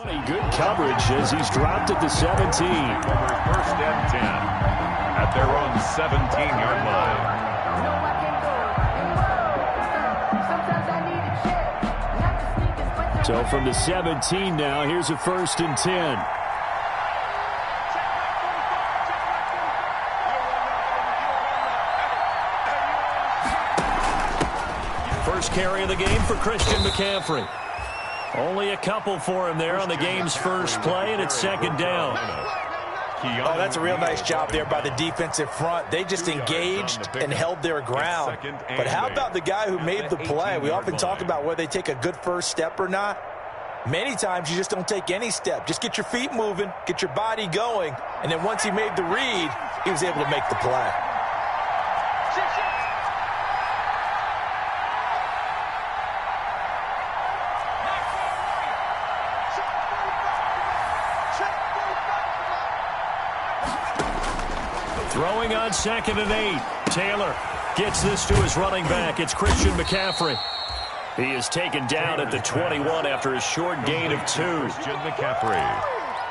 Good coverage as he's dropped at the 17. First and 10 at their own 17-yard line. So from the 17 now, here's a 1st and 10. First carry of the game for Christian McCaffrey. Only a couple for him there on the game's first play, and it's 2nd down. Oh, that's a real nice job there by the defensive front. They just engaged and held their ground. But how about the guy who made the play? We often talk about whether they take a good first step or not. Many times you just don't take any step. Just get your feet moving, get your body going, and then once he made the read, he was able to make the play. Throwing on 2nd and 8. Taylor gets this to his running back. It's Christian McCaffrey. He is taken down at the 21 after a short gain of 2. Christian McCaffrey.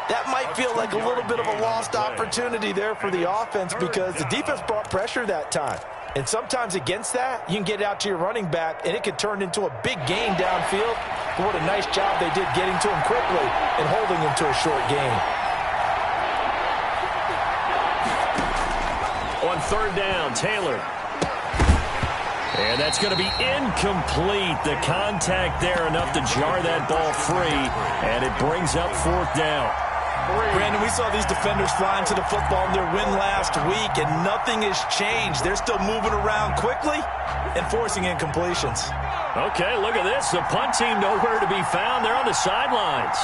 That might feel like a little bit of a lost opportunity there for the offense because the defense brought pressure that time. And sometimes against that, you can get out to your running back, and it could turn into a big gain downfield. But what a nice job they did getting to him quickly and holding him to a short gain. On 3rd down, Taylor. And that's going to be incomplete. The contact there enough to jar that ball free, and it brings up 4th down. Brandon, we saw these defenders flying to the football in their win last week, and nothing has changed. They're still moving around quickly and forcing incompletions. Okay, look at this. The punt team nowhere to be found. They're on the sidelines.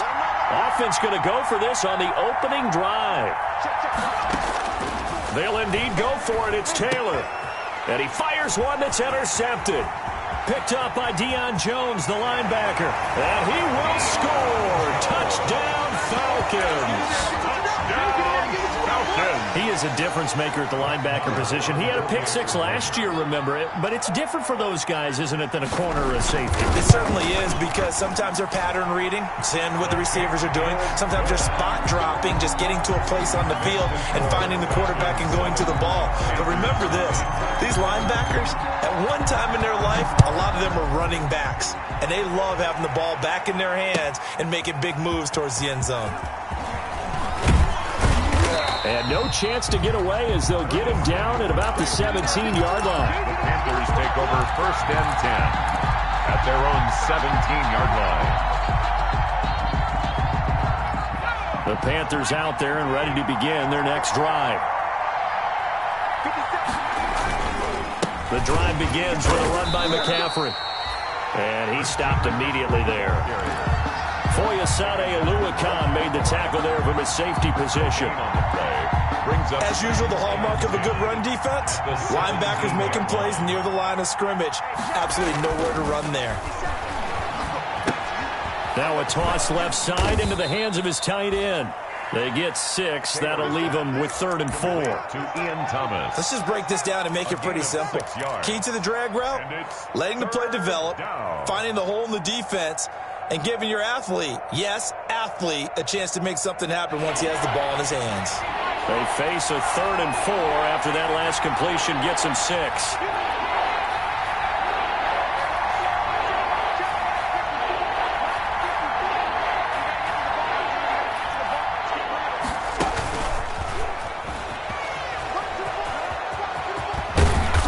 Offense going to go for this on the opening drive. They'll indeed go for it. It's Taylor. And he fires one that's intercepted. Picked up by Deion Jones, the linebacker. And he will score. Touchdown, Falcons. He is a difference maker at the linebacker position. He had a pick 6 last year, remember it. But it's different for those guys, isn't it, than a corner or a safety? It certainly is, because sometimes they're pattern reading, seeing what the receivers are doing. Sometimes they're spot dropping, just getting to a place on the field and finding the quarterback and going to the ball. But remember this, these linebackers, at one time in their life, a lot of them are running backs. And they love having the ball back in their hands and making big moves towards the end zone. And no chance to get away as they'll get him down at about the 17-yard line. The Panthers take over 1st and 10 at their own 17-yard line. The Panthers out there and ready to begin their next drive. The drive begins with a run by McCaffrey. And he stopped immediately there. Foyesade Oluwakan made the tackle there from his safety position. As usual, the hallmark of a good run defense, linebackers making plays near the line of scrimmage. Absolutely nowhere to run there. Now a toss left side into the hands of his tight end. They get 6. That'll leave them with 3rd and 4. To Ian Thomas. Let's just break this down and make it pretty simple. Key to the drag route, letting the play develop, finding the hole in the defense, and giving your athlete, yes, athlete, a chance to make something happen once he has the ball in his hands. They face a 3rd and 4 after that last completion gets him 6.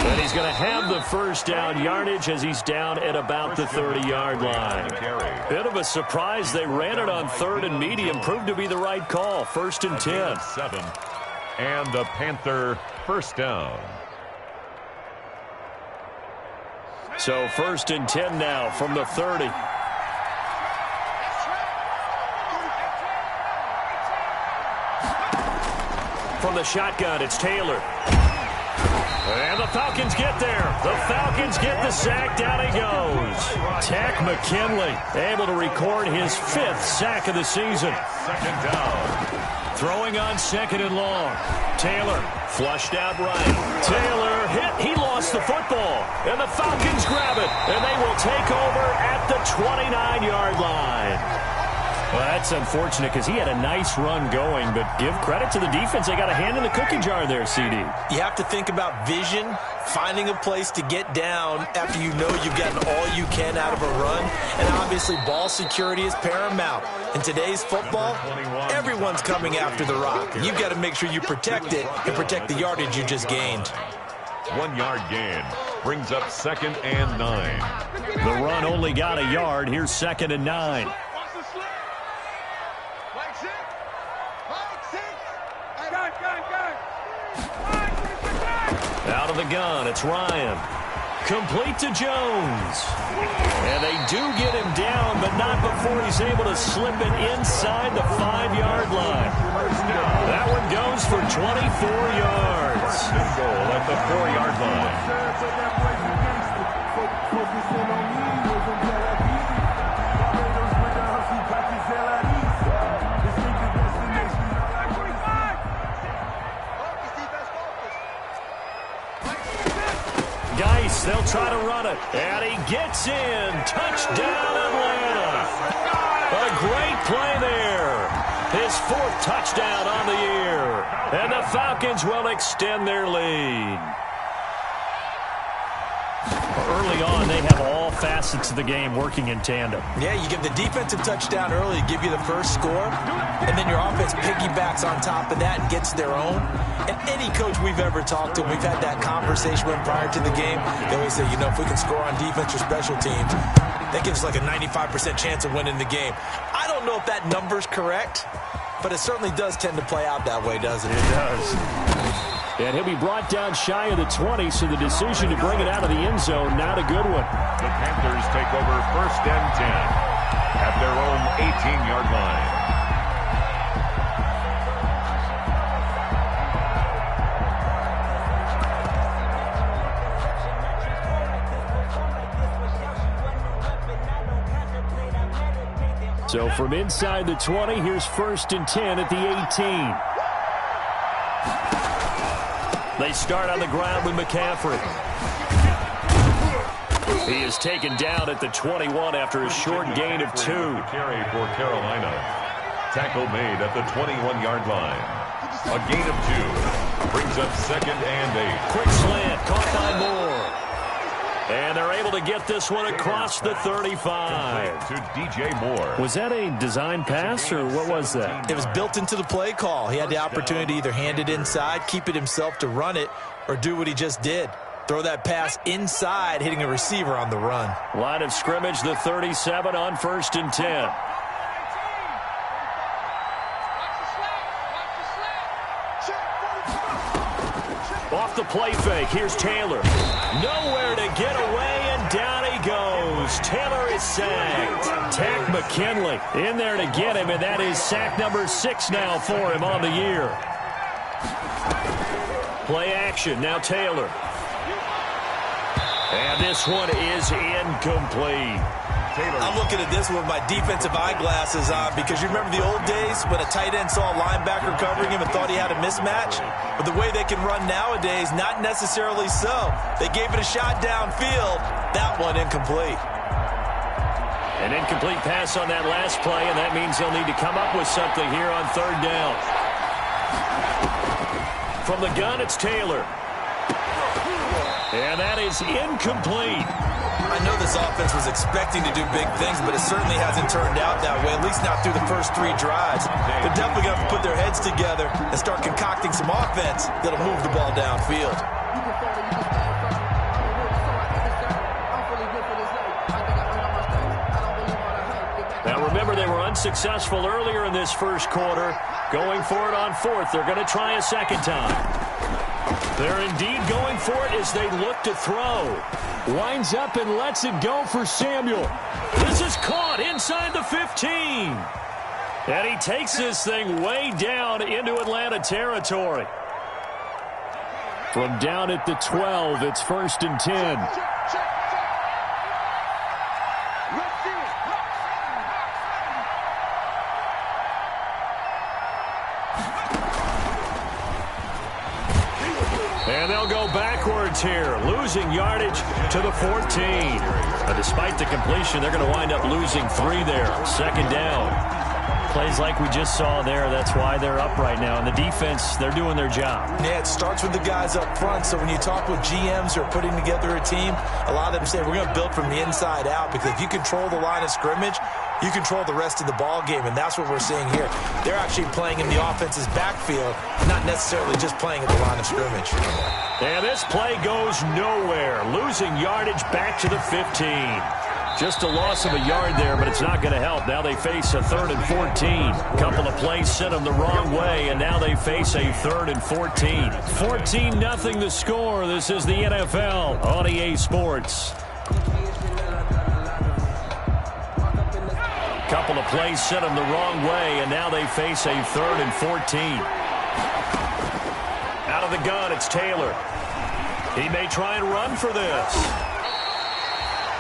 And he's going to have the first down yardage as he's down at about the 30-yard line. Bit of a surprise. They ran it on 3rd and medium. Proved to be the right call. 1st and 10. 7. And the Panther first down. So 1st and 10 now from the 30. From the shotgun, it's Taylor. And the Falcons get there. The Falcons get the sack. Down he goes. Tack McKinley able to record his 5th sack of the season. 2nd down. Throwing on 2nd and long. Taylor flushed out right. Taylor hit. He lost the football. And the Falcons grab it. And they will take over at the 29-yard line. Well, that's unfortunate because he had a nice run going, but give credit to the defense. They got a hand in the cookie jar there, CD. You have to think about vision, finding a place to get down after you know you've gotten all you can out of a run. And obviously, ball security is paramount. In today's football, everyone's coming after the rock. You've got to make sure you protect it and protect the yardage you just gained. 1 yard gain brings up 2nd and 9. The run only got a yard. Here's 2nd and 9. Out of the gun, it's Ryan. Complete to Jones. And they do get him down, but not before he's able to slip it inside the 5-yard line. That one goes for 24 yards. Goal at the 4-yard line. They'll try to run it, and he gets in. Touchdown, Atlanta. A great play there. His 4th touchdown on the year. And the Falcons will extend their lead. Early on, they have all facets of the game working in tandem. Yeah, you give the defensive touchdown early, give you the first score, and then your offense piggybacks on top of that and gets their own. And any coach we've ever talked to, we've had that conversation with prior to the game, they always say, you know, if we can score on defense or special teams, that gives us like a 95% chance of winning the game. I don't know if that number's correct, but it certainly does tend to play out that way, doesn't it? It does. And he'll be brought down shy of the 20, so the decision to bring it out of the end zone, not a good one. The Panthers take over 1st and 10 at their own 18-yard line. So from inside the 20, here's 1st and 10 at the 18. They start on the ground with McCaffrey. He is taken down at the 21 after a short gain of 2. Carry for Carolina. Tackle made at the 21-yard line. A gain of 2 brings up 2nd and 8. Quick slant caught by Moore. And they're able to get this one across the 35. To DJ Moore. Was that a design pass, or what was that? It was built into the play call. He had the opportunity to either hand it inside, keep it himself to run it, or do what he just did. Throw that pass inside, hitting a receiver on the run. Line of scrimmage, the 37 on 1st and 10. Off the play fake, here's Taylor. Nowhere to get away, and down he goes. Taylor is sacked. Tack McKinley in there to get him, and that is sack number 6 now for him on the year. Play action, now Taylor. And this one is incomplete. I'm looking at this one with my defensive eyeglasses on because you remember the old days when a tight end saw a linebacker covering him and thought he had a mismatch? But the way they can run nowadays, not necessarily so. They gave it a shot downfield. That one incomplete. An incomplete pass on that last play, and that means they'll need to come up with something here on 3rd down. From the gun, it's Taylor. And that is incomplete. I know this offense was expecting to do big things, but it certainly hasn't turned out that way, at least not through the first 3 drives. They're definitely going to have to put their heads together and start concocting some offense that'll move the ball downfield. Now remember, they were unsuccessful earlier in this first quarter. Going for it on 4th. They're going to try a second time. They're indeed going for it as they look to throw. Winds up and lets it go for Samuel. This is caught inside the 15. And he takes this thing way down into Atlanta territory. From down at the 12, it's 1st and 10. And they'll go backwards here, losing yardage to the 14. But despite the completion, they're going to wind up losing 3 there. 2nd down. Plays like we just saw there. That's why they're up right now. And the defense, they're doing their job. Yeah, it starts with the guys up front. So when you talk with GMs who are putting together a team, a lot of them say we're going to build from the inside out, because if you control the line of scrimmage, you control the rest of the ball game, and that's what we're seeing here. They're actually playing in the offense's backfield, not necessarily just playing at the line of scrimmage. And this play goes nowhere. Losing yardage back to the 15. Just a loss of a yard there, but it's not going to help. Now they face a 3rd and 14. Couple of plays sent them the wrong way, and now they face a 3rd and 14. 14-0 the score. This is the NFL on EA Sports. Couple of plays sent them the wrong way, and now they face a 3rd and 14. Out of the gun, it's Taylor. He may try and run for this.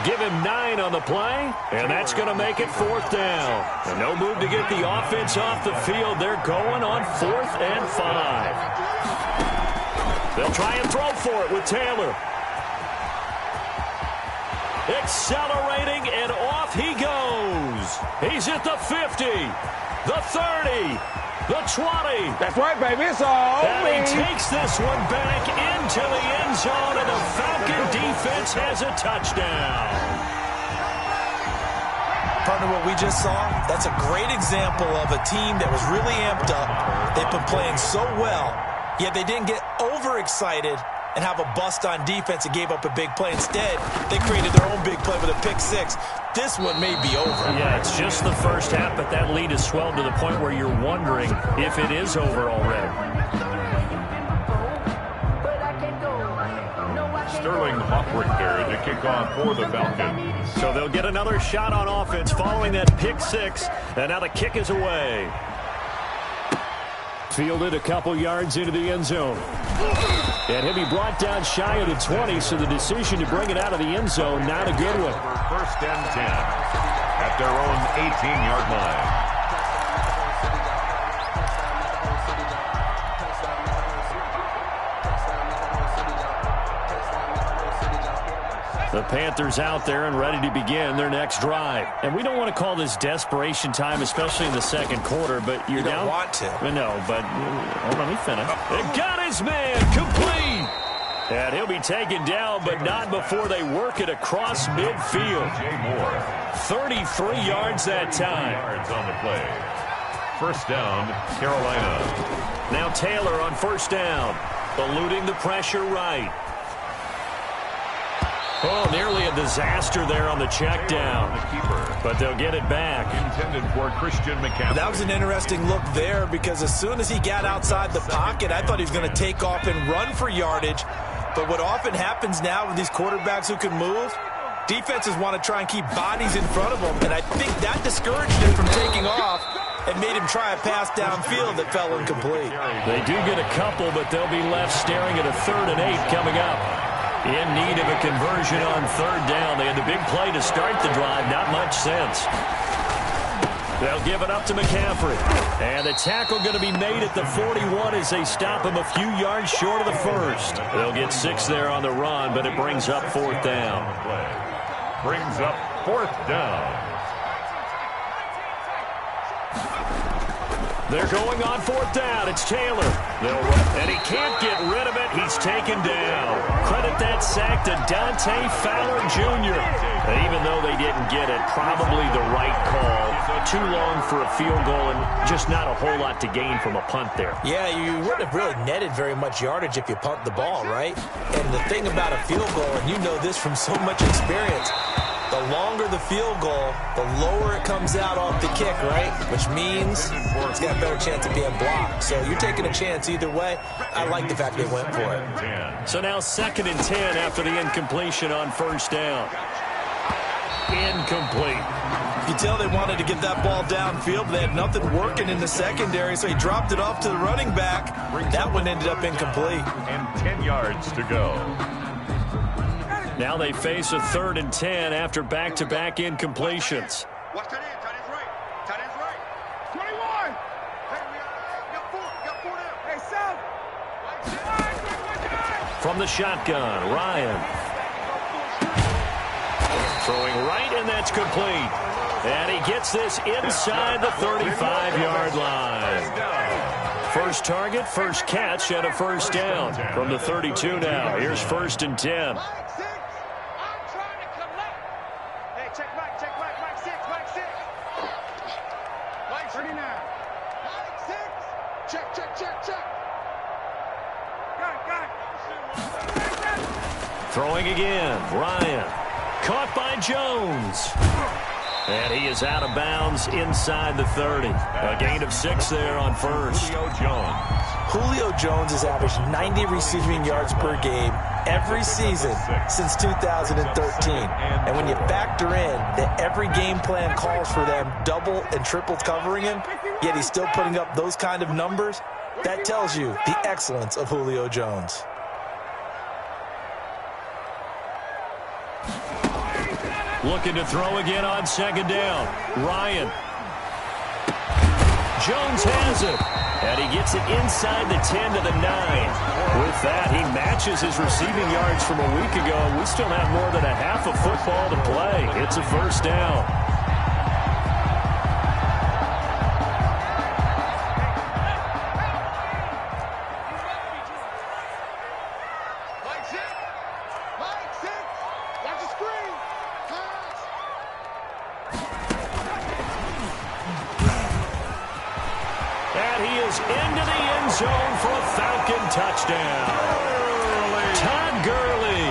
Give him 9 on the play, and that's going to make it 4th down. And no move to get the offense off the field. They're going on 4th and 5. They'll try and throw for it with Taylor. Accelerating, and off he goes. He's at the 50, the 30, the 20. That's right, baby. It's all And he takes this one back into the end zone, and the Falcon defense has a touchdown. Partner, what we just saw, that's a great example of a team that was really amped up. They've been playing so well, yet they didn't get overexcited and have a bust on defense and gave up a big play. Instead, they created their own big play with a pick 6. This one may be over. Yeah, it's just the first half, but that lead has swelled to the point where you're wondering if it is over already. Sterling Hawkworth there to kick off for the Falcons. So they'll get another shot on offense following that pick 6, and now the kick is away. Fielded a couple yards into the end zone. And he'll be brought down shy of the 20, so the decision to bring it out of the end zone, not a good one. 1st and 10 at their own 18-yard line. The Panthers out there and ready to begin their next drive. And we don't want to call this desperation time, especially in the second quarter, but you're down. You don't want to. No, but hold on, let me finish. It got his man complete. And he'll be taken down, but not before they work it across midfield. Jay Moore. 33 yards that time. Yards on the play. 1st down, Carolina. Now Taylor on 1st down, eluding the pressure right. Oh, nearly a disaster there on the check down. But they'll get it back. Intended for Christian McCaffrey. That was an interesting look there, because as soon as he got outside the pocket, I thought he was going to take off and run for yardage. But what often happens now with these quarterbacks who can move, defenses want to try and keep bodies in front of them. And I think that discouraged him from taking off and made him try a pass downfield that fell incomplete. They do get a couple, but they'll be left staring at a 3rd and 8 coming up. In need of a conversion on 3rd down. They had the big play to start the drive. Not much sense. They'll give it up to McCaffrey. And the tackle going to be made at the 41 as they stop him a few yards short of the 1st. They'll get 6 there on the run, but it brings up 4th down. Brings up 4th down. They're going on 4th down. It's Taylor. And he can't get rid of it. He's taken down. Credit that sack to Dante Fowler Jr. And even though they didn't get it, probably the right call. Too long for a field goal and just not a whole lot to gain from a punt there. Yeah, you wouldn't have really netted very much yardage if you punt the ball, right? And the thing about a field goal, and you know this from so much experience, the longer the field goal, the lower it comes out off the kick, right? Which means it's got a better chance of being blocked. So you're taking a chance either way. I like the fact they went for it. So now 2nd and 10 after the incompletion on 1st down. Incomplete. You tell they wanted to get that ball downfield, but they had nothing working in the secondary, so he dropped it off to the running back. That one ended up incomplete. And 10 yards to go. Now they face a 3rd and 10 after back-to-back incompletions. Watch that end. Tight end's right. Tight end's right. 21. Hey, we got 4 down. Hey, South. From the shotgun, Ryan. Throwing right, and that's complete. And he gets this inside the 35-yard line. First target, first catch, and a first down from the 32 now. Here's 1st and 10. Mike 6, I'm trying to collect. Hey, check Mike 6, Mike 6. Mike 39. Mike 6, check. Got it. Throwing again, Ryan. Caught by Jones. And he is out of bounds inside the 30. A gain of 6 there on first. Julio Jones has averaged 90 receiving yards per game every season since 2013. And when you factor in that every game plan calls for them double and triple covering him, yet he's still putting up those kind of numbers, that tells you the excellence of Julio Jones. Looking to throw again on 2nd down. Ryan. Jones has it. And he gets it inside the 10 to the 9. With that, he matches his receiving yards from a week ago. We still have more than a half of football to play. It's a first down. Into the end zone for a Falcon touchdown. Todd Gurley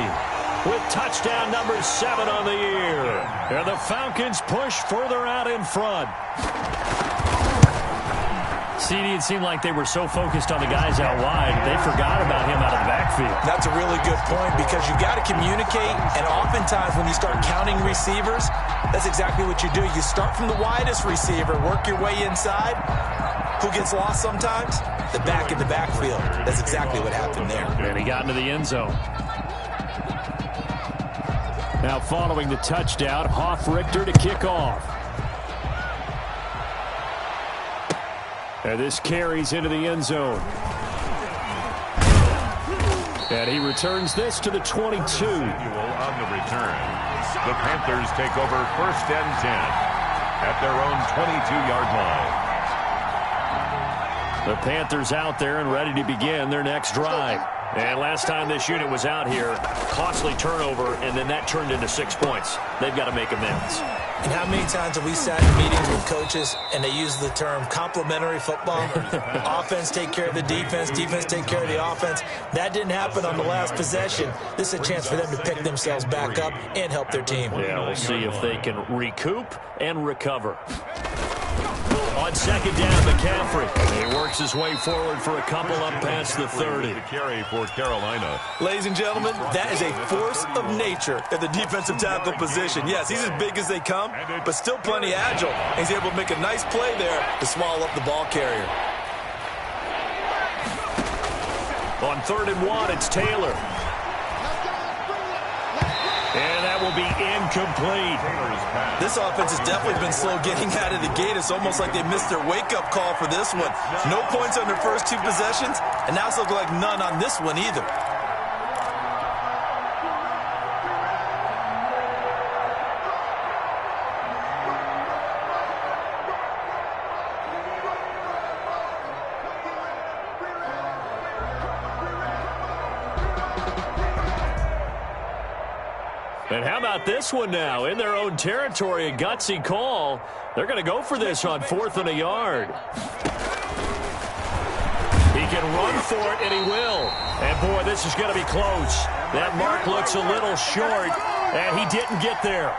with touchdown number 7 on the year. And the Falcons push further out in front. CD, it seemed like they were so focused on the guys out wide, they forgot about him out of the backfield. That's a really good point because you got to communicate, and oftentimes when you start counting receivers, that's exactly what you do. You start from the widest receiver, work your way inside. Who gets lost sometimes? The back in the backfield. That's exactly what happened there. And he got into the end zone. Now following the touchdown, Hoff-Richter to kick off. And this carries into the end zone. And he returns this to the 22. On the return, the Panthers take over 1st and 10 at their own 22-yard line. The Panthers out there and ready to begin their next drive. And last time this unit was out here, costly turnover, and then that turned into 6 points. They've got to make amends. And how many times have we sat in meetings with coaches and they use the term complementary football? Offense take care of the defense, defense take care of the offense. That didn't happen on the last possession. This is a chance for them to pick themselves back up and help their team. Yeah, we'll see if they can recoup and recover. On 2nd down, McCaffrey. He works his way forward for a couple up past the 30. The carry for Carolina. Ladies and gentlemen, that is a force of nature at the defensive tackle position. Yes, he's as big as they come, but still plenty agile. He's able to make a nice play there to swallow up the ball carrier. On 3rd and 1, it's Taylor. And that will be incomplete. This offense has definitely been slow getting out of the gate. It's almost like they missed their wake-up call for this one. No points on their first 2 possessions, and now it's looking like none on this one either. And how about this one now? In their own territory, a gutsy call. They're going to go for this on 4th and a yard. He can run for it, and he will. And, boy, this is going to be close. That mark looks a little short, and he didn't get there.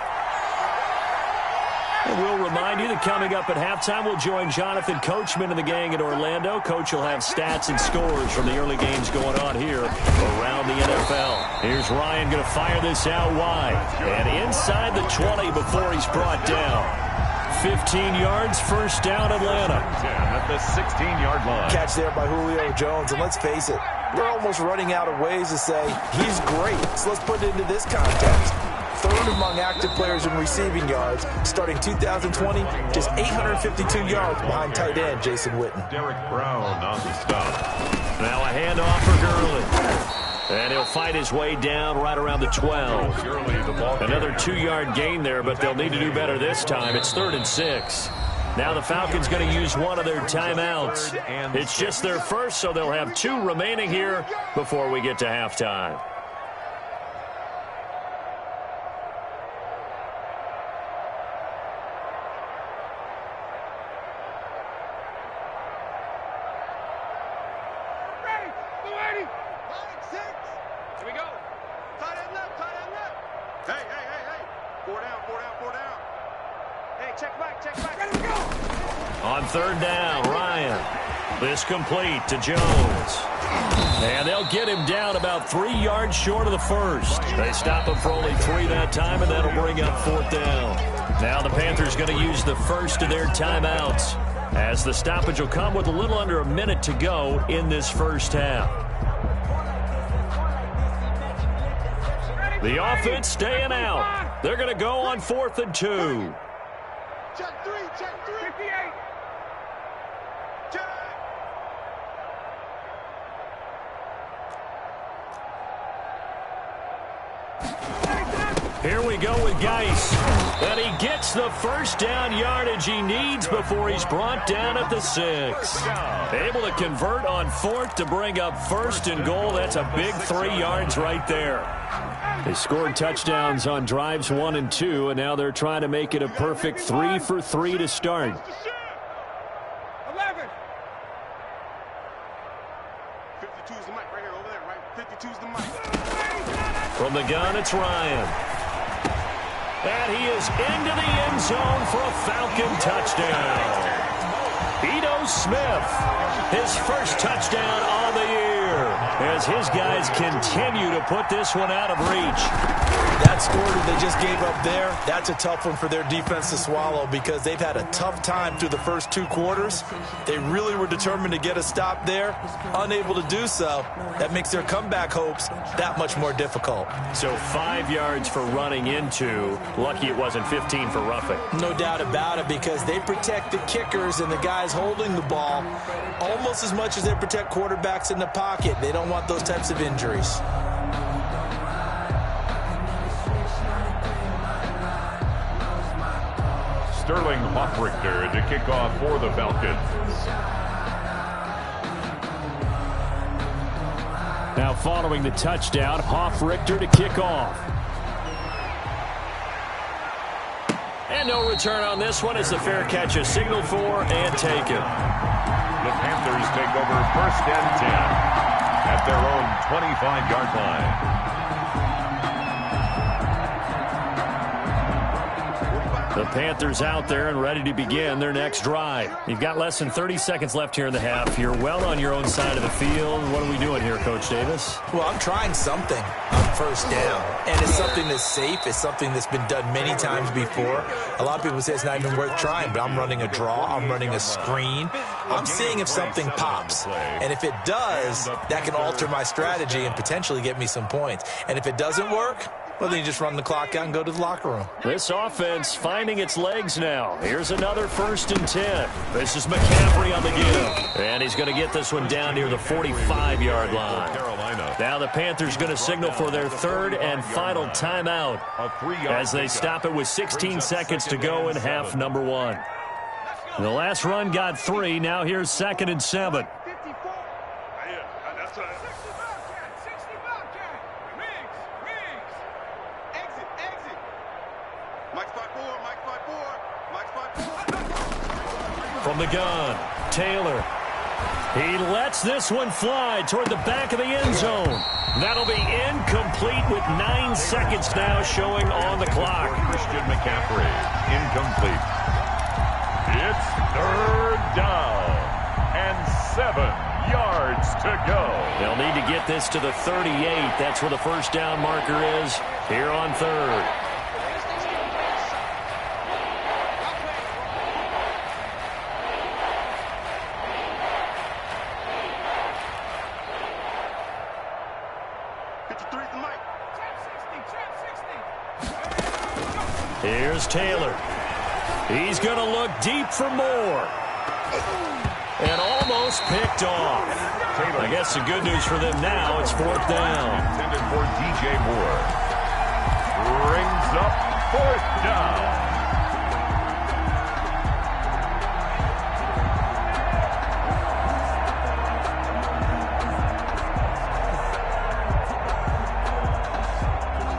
And we'll remind you that coming up at halftime, we'll join Jonathan Coachman and the gang in Orlando. Coach will have stats and scores from the early games going on here around the NFL. Here's Ryan going to fire this out wide. And inside the 20 before he's brought down. 15 yards, first down, Atlanta. At the 16-yard line. Catch there by Julio Jones, and let's face it, we're almost running out of ways to say he's great. So let's put it into this context. 3rd among active players in receiving yards, starting 2020, just 852 yards behind tight end Jason Witten. Derek Brown on the stop. Now a handoff for Gurley. And he'll fight his way down right around the 12. Another 2-yard gain there, but they'll need to do better this time. It's 3rd and 6. Now the Falcons going to use one of their timeouts. It's just their first, so they'll have 2 remaining here before we get to halftime. On 3rd down, Ryan. This complete to Jones. And they'll get him down about 3 yards short of the first. They stop him for only 3 that time, and that'll bring up 4th down. Now the Panthers going to use the first of their timeouts, as the stoppage will come with a little under a minute to go in this first half. The offense staying out. They're going to go on 4th and 2. Check 3, check 3. 58. Check. Here we go with Geis. And he gets the first down yardage he needs before he's brought down at the 6. Able to convert on 4th to bring up 1st and goal. That's a big 3 yards right there. They scored touchdowns on drives 1 and 2, and now they're trying to make it a perfect 3 for 3 to start. 11. 52's the mic right here, over there, right? 52's the mic. From the gun, it's Ryan. And he is into the end zone for a Falcon touchdown. Ito Smith, his first touchdown on the year, as his guys continue to put this one out of reach. That score that they just gave up there, that's a tough one for their defense to swallow, because they've had a tough time through the first 2 quarters. They really were determined to get a stop there, unable to do so. That makes their comeback hopes that much more difficult. So 5 yards for running into. Lucky it wasn't 15 for roughing. No doubt about it, because they protect the kickers and the guys holding the ball almost as much as they protect quarterbacks in the pocket. They don't want those types of injuries. Sterling Hoffrichter to kick off for the Falcons. Now following the touchdown, Hoffrichter to kick off. And no return on this one as the fair catch is signaled for and taken. The Panthers take over 1st and 10 at their own 25-yard line. The Panthers out there and ready to begin their next drive. You've got less than 30 seconds left here in the half. You're well on your own side of the field. What are we doing here, Coach Davis? Well, I'm trying something on 1st down, and it's something that's safe. It's something that's been done many times before. A lot of people say it's not even worth trying, but I'm running a draw. I'm running a screen. I'm seeing if something pops, and if it does, that can alter my strategy and potentially get me some points. And if it doesn't work, well, then you just run the clock out and go to the locker room. This offense finding its legs now. Here's another 1st and 10. This is McCaffrey on the give. And he's going to get this one down near the 45-yard line. Now the Panthers going to signal for their 3rd and final timeout as they stop it with 16 seconds to go in half number 1. The last run got 3. Now here's 2nd and 7. From the gun, Taylor. He lets this one fly toward the back of the end zone. That'll be incomplete with 9 seconds now showing on the clock. Christian McCaffrey, incomplete. It's 3rd down and 7 yards to go. They'll need to get this to the 38. That's where the first down marker is here on 3rd. Here's Taylor. He's going to look deep for more. And almost picked off. I guess the good news for them now, it's 4th down. Intended for DJ Moore. Brings up 4th down.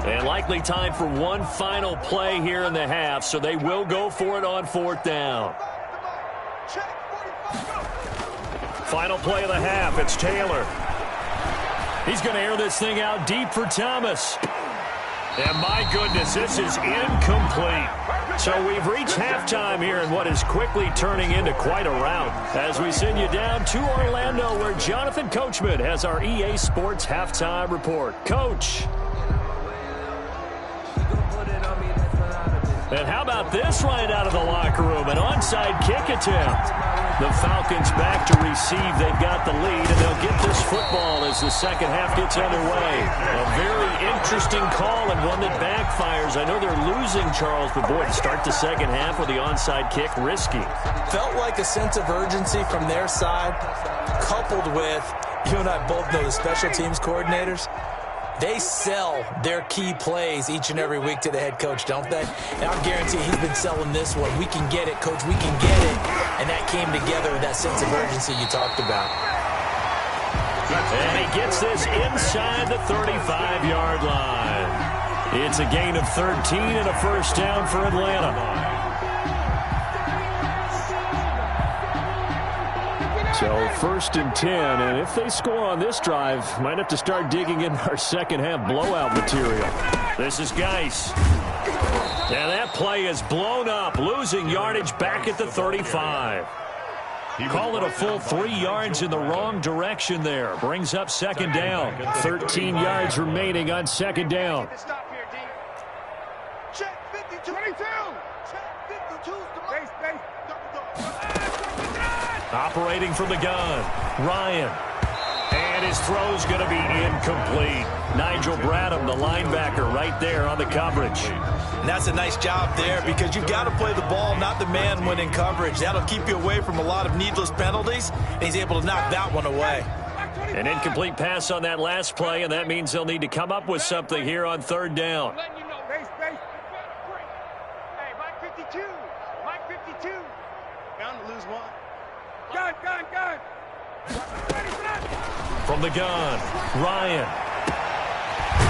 And likely time for one final play here in the half, so they will go for it on 4th down. Final play of the half, it's Taylor. He's going to air this thing out deep for Thomas. And my goodness, this is incomplete. So we've reached halftime here in what is quickly turning into quite a rout. As we send you down to Orlando, where Jonathan Coachman has our EA Sports halftime report. Coach. And how about this right out of the locker room? An onside kick attempt. The Falcons back to receive. They've got the lead, and they'll get this football as the second half gets underway. A very interesting call and one that backfires. I know they're losing, Charles, but boy, to start the second half with the onside kick, risky. Felt like a sense of urgency from their side, coupled with, you and I both know the special teams coordinators. They sell their key plays each and every week to the head coach, don't they? And I'm guaranteeing he's been selling this one. We can get it, coach. We can get it. And that came together with that sense of urgency you talked about. And he gets this inside the 35-yard line. It's a gain of 13 and a first down for Atlanta. So 1st and 10, and if they score on this drive, might have to start digging in our second half blowout material. This is Geis. And that play is blown up, losing yardage back at the 35. Call it a full 3 yards in the wrong direction there. Brings up 2nd down. 13 yards remaining on 2nd down. Check 52. 22. Check 52. Base. Operating from the gun, Ryan. And his throw's going to be incomplete. Nigel Bradham, the linebacker, right there on the coverage. And that's a nice job there because you've got to play the ball, not the man when in coverage. That'll keep you away from a lot of needless penalties, and he's able to knock that one away. An incomplete pass on that last play, and that means they'll need to come up with something here on 3rd down. Base. Hey, Mike 52. Mike 52. Bound to lose one. Gun. From the gun, Ryan.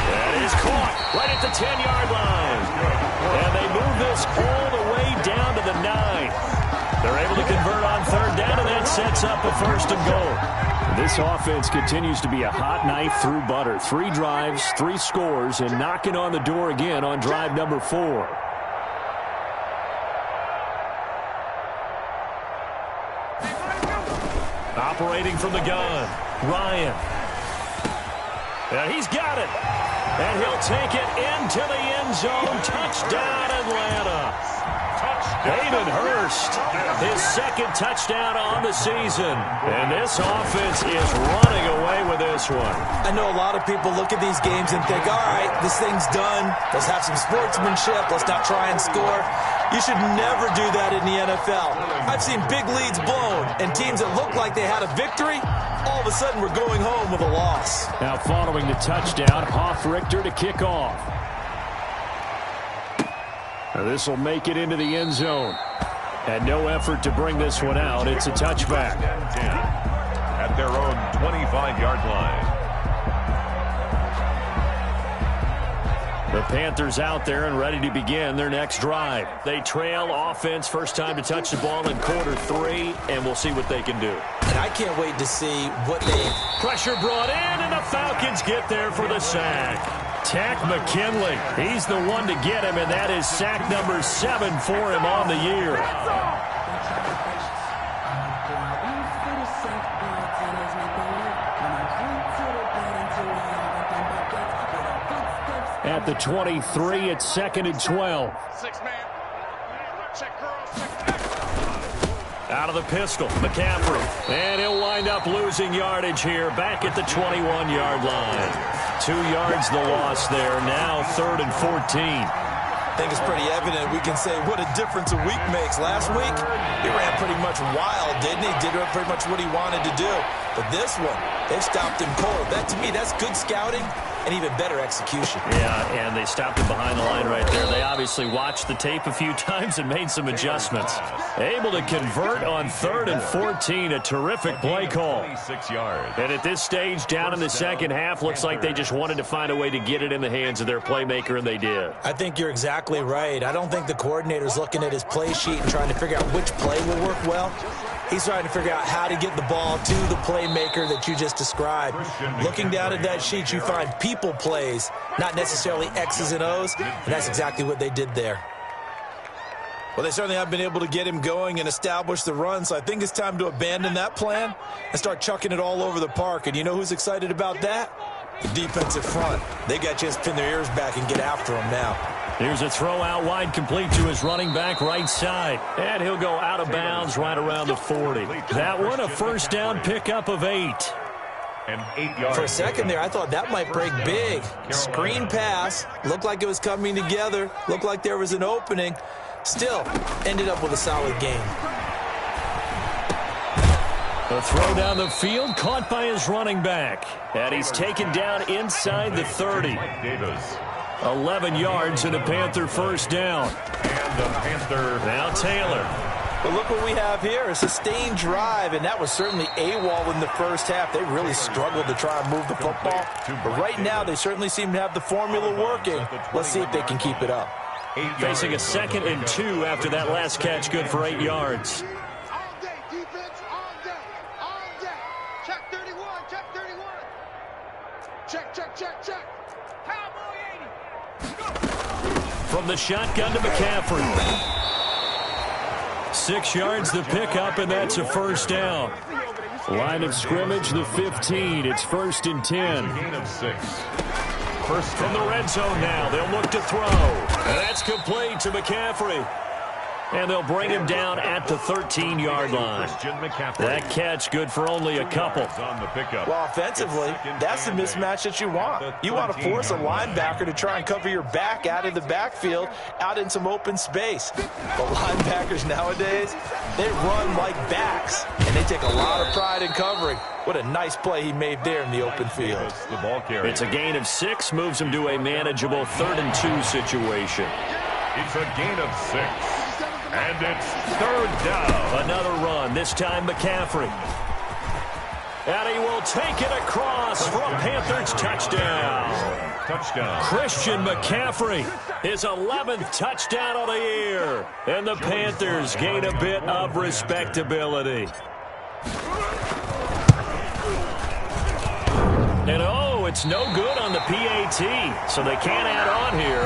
That is caught right at the 10-yard line. And they move this all the way down to the 9. They're able to convert on 3rd down, and that sets up a 1st and goal. This offense continues to be a hot knife through butter. 3 drives, 3 scores, and knocking on the door again on drive number 4. Operating from the gun, Ryan. And he's got it. And he'll take it into the end zone. Touchdown, Atlanta. Hayden Hurst, his 2nd touchdown on the season. And this offense is running away with this one. I know a lot of people look at these games and think, all right, this thing's done. Let's have some sportsmanship. Let's not try and score. You should never do that in the NFL. I've seen big leads blown, and teams that look like they had a victory, all of a sudden we're going home with a loss. Now following the touchdown, Hoff-Richter to kick off. This will make it into the end zone. And no effort to bring this one out. It's a touchback. At their own 25-yard line. The Panthers out there and ready to begin their next drive. They trail offense, first time to touch the ball in quarter 3, and we'll see what they can do. And I can't wait to see what they... Pressure brought in, and the Falcons get there for the sack. Tack McKinley, he's the one to get him, and that is sack number 7 for him on the year. At the 23, it's 2nd and 12. 6-man. Check girls. Out of the pistol, McCaffrey. And he'll wind up losing yardage here back at the 21-yard line. 2 yards the loss there. Now 3rd and 14. think it's pretty evident. We can say what a difference a week makes. Last week, he ran pretty much wild, didn't he? Did pretty much what he wanted to do. But this one, they stopped him cold. That, to me, that's good scouting and even better execution. Yeah, and they stopped him behind the line right there. They obviously watched the tape a few times and made some adjustments. Able to convert on 3rd and 14. A terrific play call. 26 yards. And at this stage, down in the second half, looks like they just wanted to find a way to get it in the hands of their playmaker, and they did. I think you're exactly right. I don't think the coordinator's looking at his play sheet and trying to figure out which play will work well. He's trying to figure out how to get the ball to the playmaker that you just described. Looking down at that sheet, you find people plays, not necessarily X's and O's, and that's exactly what they did there. Well, they certainly have been able to get him going and establish the run, so I think it's time to abandon that plan and start chucking it all over the park. And you know who's excited about that? The defensive front. They got a chance to pin their ears back and get after him now. Here's a throw out wide, complete to his running back right side. And he'll go out of bounds right around the 40. That one, a first down pickup of 8. And 8 yards. For a second there, I thought that might break big. Screen pass. Looked like it was coming together. Looked like there was an opening. Still, ended up with a solid game. A throw down the field, caught by his running back. And he's taken down inside the 30. 11 yards and a Panther first down. And the Panther. Now Taylor. But look what we have here, a sustained drive, and that was certainly AWOL in the first half. They really struggled to try and move the football. But right now, they certainly seem to have the formula working. Let's see if they can keep it up. Facing a 2nd and 2 after that last catch, good for 8 yards. All day, defense, all day, all day. Check 31, check 31. Check, check, check, check. Cowboy 80. From the shotgun to McCaffrey. 6 yards the pickup, and that's a first down. Line of scrimmage, the 15. It's 1st and 10. Gain of 6. First from the red zone now. They'll look to throw. And that's complete to McCaffrey. And they'll bring him down at the 13-yard line. That catch good for only a couple. Well, offensively, that's the mismatch that you want. You want to force a linebacker to try and cover your back out of the backfield, out in some open space. But linebackers nowadays, they run like backs, and they take a lot of pride in covering. What a nice play he made there in the open field. It's a gain of 6, moves him to a manageable 3rd and 2 situation. It's a gain of 6. And it's 3rd down. Another run, this time McCaffrey. And he will take it across for a Panthers touchdown. Touchdown. Christian McCaffrey, his 11th touchdown of the year. And the Panthers gain a bit of respectability. And oh, it's no good on the PAT, so they can't add on here.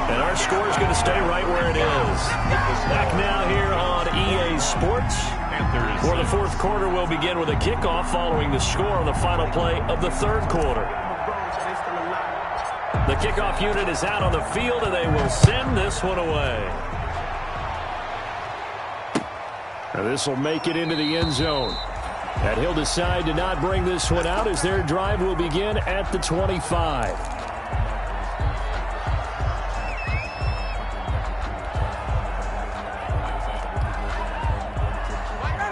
And our score is going to stay right where it is. Back now here on EA Sports. For the 4th quarter, we'll begin with a kickoff following the score on the final play of the 3rd quarter. The kickoff unit is out on the field, and they will send this one away. Now this will make it into the end zone. And he'll decide to not bring this one out as their drive will begin at the 25.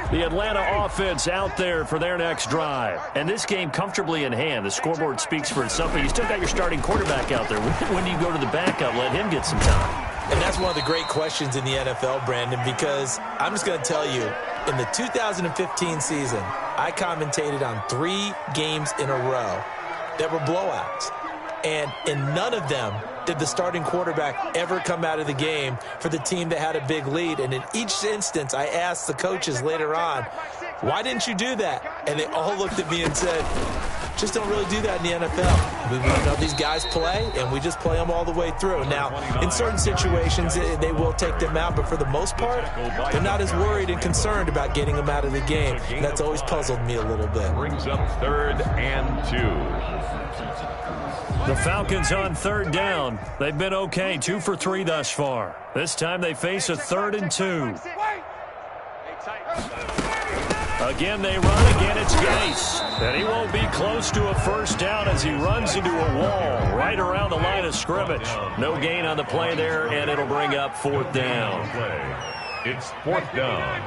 The Atlanta offense out there for their next drive. And this game comfortably in hand. The scoreboard speaks for itself, but you still got your starting quarterback out there. When do you go to the backup? Let him get some time. And that's one of the great questions in the NFL, Brandon, because I'm just going to tell you, in the 2015 season, I commentated on 3 games in a row that were blowouts. And in none of them did the starting quarterback ever come out of the game for the team that had a big lead. And in each instance, I asked the coaches later on, why didn't you do that? And they all looked at me and said, just don't really do that in the NFL. We know these guys play, and we just play them all the way through. Now, in certain situations, they will take them out, but for the most part, they're not as worried and concerned about getting them out of the game. And that's always puzzled me a little bit. Brings up 3rd and 2. The Falcons on 3rd down. They've been okay, 2 for 3 thus far. This time they face a 3rd and 2. A Again, they run. Again, it's Geis. And he won't be close to a first down as he runs into a wall right around the line of scrimmage. No gain on the play there, and it'll bring up fourth down. It's fourth down.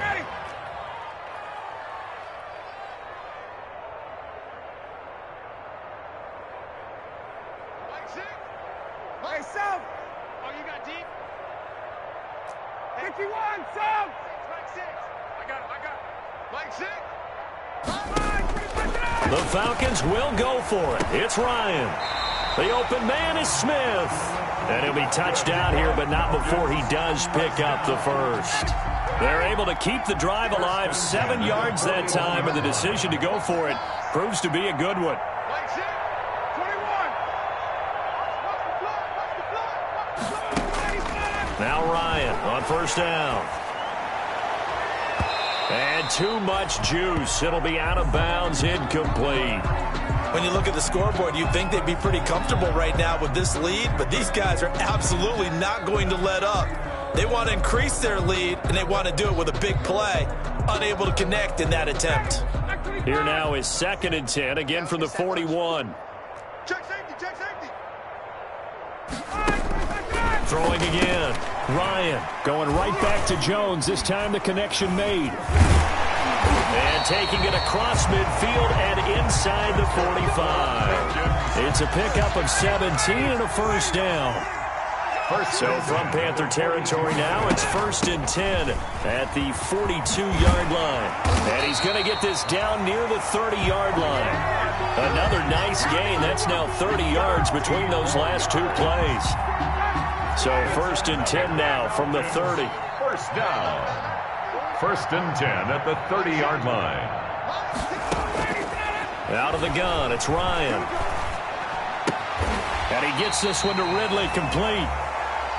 Hey, South. Oh, you got deep? 51, South. Mike 6. I got it. Mike 6. The Falcons will go for it. It's Ryan. The open man is Smith. And he'll be touched down here, but not before he does pick up the first. They're able to keep the drive alive, 7 yards that time, and the decision to go for it proves to be a good one. Mike 6. 21. Now Ryan on first down. And too much juice. It'll be out of bounds, incomplete. When you look at the scoreboard, you'd think they'd be pretty comfortable right now with this lead, but these guys are absolutely not going to let up. They want to increase their lead, and they want to do it with a big play. Unable to connect in that attempt. Here now is 2nd and 10, again from the 41. Check safety, check safety. Throwing again. Ryan going right back to Jones. This time the connection made. And taking it across midfield and inside the 45. It's a pickup of 17 and a first down. So from Panther territory now, it's 1st and 10 at the 42-yard line. And he's going to get this down near the 30-yard line. Another nice gain. That's now 30 yards between those last 2 plays. So 1st and 10 now from the 30. First down. 1st and 10 at the 30-yard line. Out of the gun, it's Ryan. And he gets this one to Ridley, complete.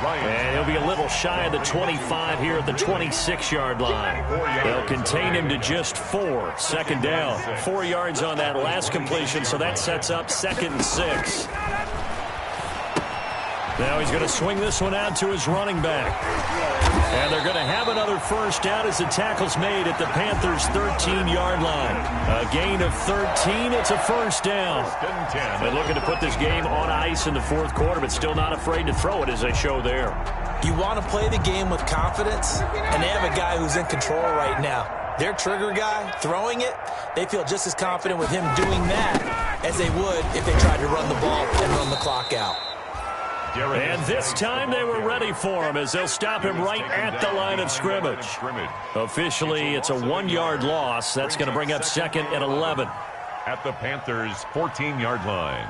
And he'll be a little shy of the 25 here at the 26-yard line. They'll contain him to just 4. 2nd down. 4 yards on that last completion, so that sets up 2nd and 6. Now he's going to swing this one out to his running back. And they're going to have another first down as the tackle's made at the Panthers' 13-yard line. A gain of 13. It's a first down. They're looking to put this game on ice in the 4th quarter, but still not afraid to throw it as they show there. You want to play the game with confidence, and they have a guy who's in control right now. Their trigger guy, throwing it, they feel just as confident with him doing that as they would if they tried to run the ball and run the clock out. And this time they were ready for him as they'll stop him right at the line of scrimmage. Officially, it's a 1-yard loss. That's going to bring up 2nd and 11. At the Panthers' 14-yard line.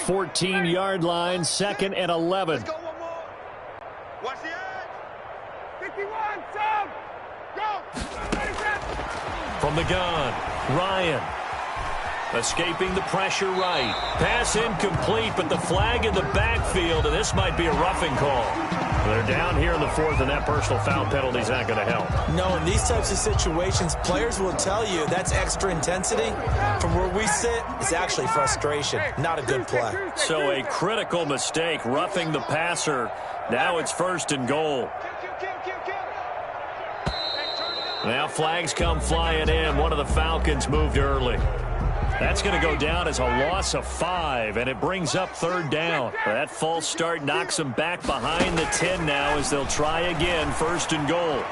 14-yard line, 2nd and 11. Let's go one more. Watch the edge. 51, sub. Go. From the gun, Ryan. Escaping the pressure right. Pass incomplete, but the flag in the backfield, and this might be a roughing call. They're down here in the 4th, and that personal foul penalty is not going to help. No, in these types of situations, players will tell you that's extra intensity. From where we sit, it's actually frustration, not a good play. So a critical mistake, roughing the passer. Now it's 1st and goal. Now flags come flying in. One of the Falcons moved early. That's going to go down as a loss of 5, and it brings up 3rd down. That false start knocks them back behind the 10 now as they'll try again, 1st and goal.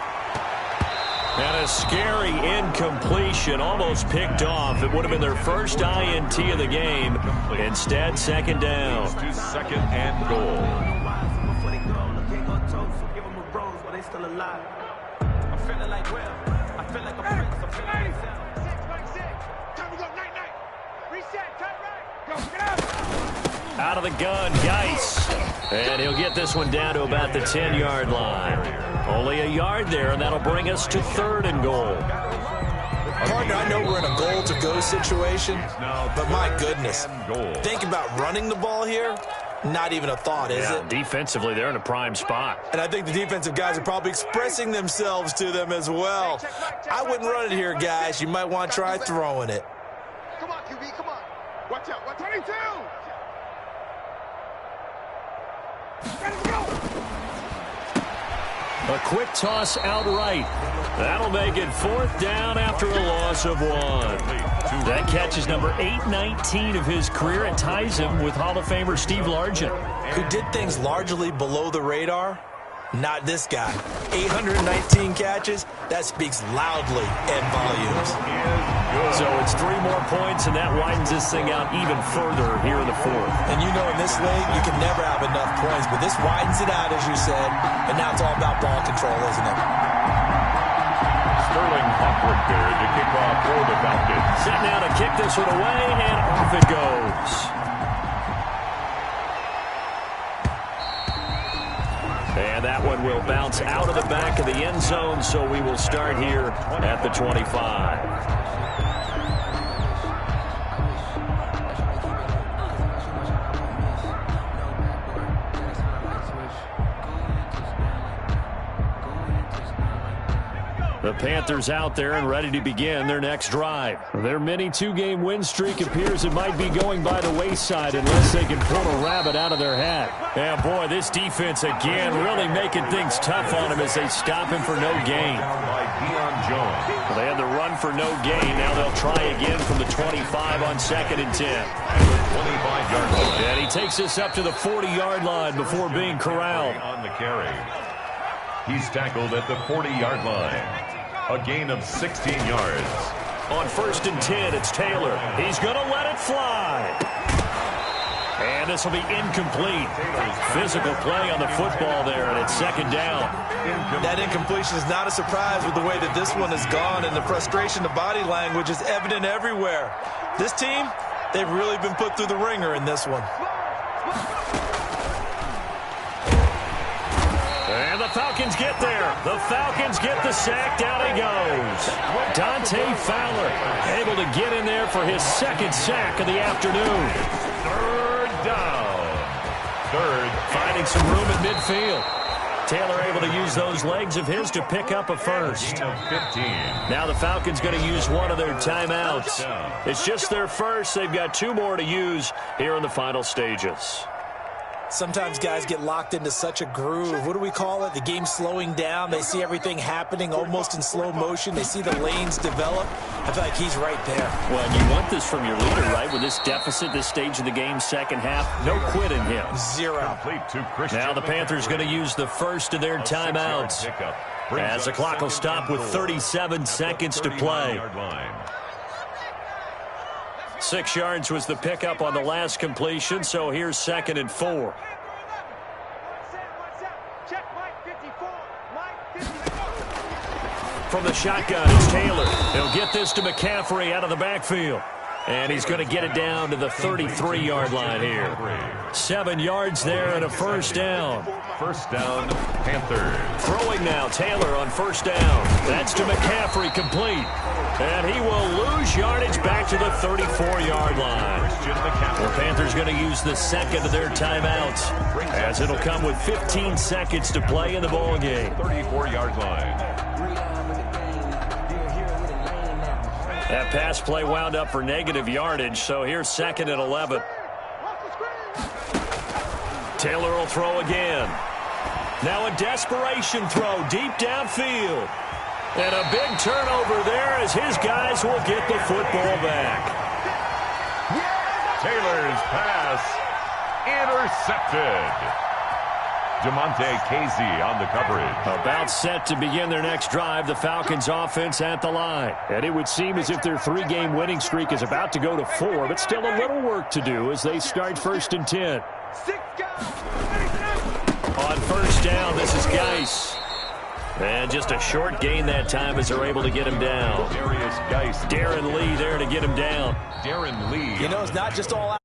And a scary incompletion, almost picked off. It would have been their first INT of the game. Instead, 2nd down. To 2nd and goal. Out of the gun, Geis. And he'll get this one down to about the 10-yard line. Only a yard there, and that'll bring us to 3rd and goal. Partner, I know we're in a goal-to-go situation, but my goodness, think about running the ball here. Not even a thought, is it? Defensively, they're in a prime spot. And I think the defensive guys are probably expressing themselves to them as well. I wouldn't run it here, guys. You might want to try throwing it. Come on, QB, come on. Watch out. 22. A quick toss outright. That'll make it 4th down after a loss of 1. That catch is number 819 of his career. It ties him with Hall of Famer Steve Largent, who did things largely below the radar. Not this guy. 819 catches, that speaks loudly in volumes. So it's 3 more points, and that widens this thing out even further here in the 4th. And you know in this league, you can never have enough points, but this widens it out, as you said, and now it's all about ball control, isn't it? Sterling Hawkwood there to kick off for the Falcons. Set now to kick this one away, and off it goes. And that one will bounce out of the back of the end zone, so we will start here at the 25. The Panthers out there and ready to begin their next drive. Their mini 2-game win streak appears it might be going by the wayside unless they can pull a rabbit out of their hat. And boy, this defense again really making things tough on him as they stop him for no gain. Well, they had the run for no gain. Now they'll try again from the 25 on 2nd and 10. And he takes this up to the 40-yard line before being corralled. On the carry. He's tackled at the 40-yard line. A gain of 16 yards. On 1st and 10, it's Taylor. He's going to let it fly. And this will be incomplete. Physical play on the football there, and it's 2nd down. That incompletion is not a surprise with the way that this one has gone, and the frustration, the body language is evident everywhere. This team, they've really been put through the ringer in this one. And the Falcons get there. The Falcons get the sack. Down he goes. Dante Fowler able to get in there for his 2nd sack of the afternoon. 3rd down. 3rd. Finding some room at midfield. Taylor able to use those legs of his to pick up a 1st. Now the Falcons going to use one of their timeouts. It's just their first. They've got 2 more to use here in the final stages. Sometimes guys get locked into such a groove. What do we call it? The game's slowing down. They see everything happening almost in slow motion. They see the lanes develop. I feel like he's right there. Well, and you want this from your leader, right? With this deficit, this stage of the game, 2nd half, no quit in him. 0. Now the Panthers going to use the first of their timeouts as the clock will stop with 37 seconds to play. 6 yards was the pickup on the last completion, so here's 2nd and 4. From the shotgun, it's Taylor. He'll get this to McCaffrey out of the backfield. And he's going to get it down to the 33-yard line here. 7 yards there and a 1st down. 1st down, Panthers. Throwing now, Taylor on 1st down. That's to McCaffrey, complete. And he will lose yardage back to the 34-yard line. The Panthers going to use the 2nd of their timeouts as it'll come with 15 seconds to play in the ball game. 34-yard line. That pass play wound up for negative yardage, so here's 2nd and 11. Taylor will throw again. Now a desperation throw deep downfield. And a big turnover there as his guys will get the football back. Taylor's pass intercepted. Jamonte Casey on the coverage. About set to begin their next drive, the Falcons offense at the line. And it would seem as if their 3-game winning streak is about to go to 4, but still a little work to do as they start 1st and 10. On 1st down, this is Geis. And just a short gain that time as they're able to get him down. Darius Geis. Darren Lee there to get him down. Darren Lee. You know, it's not just all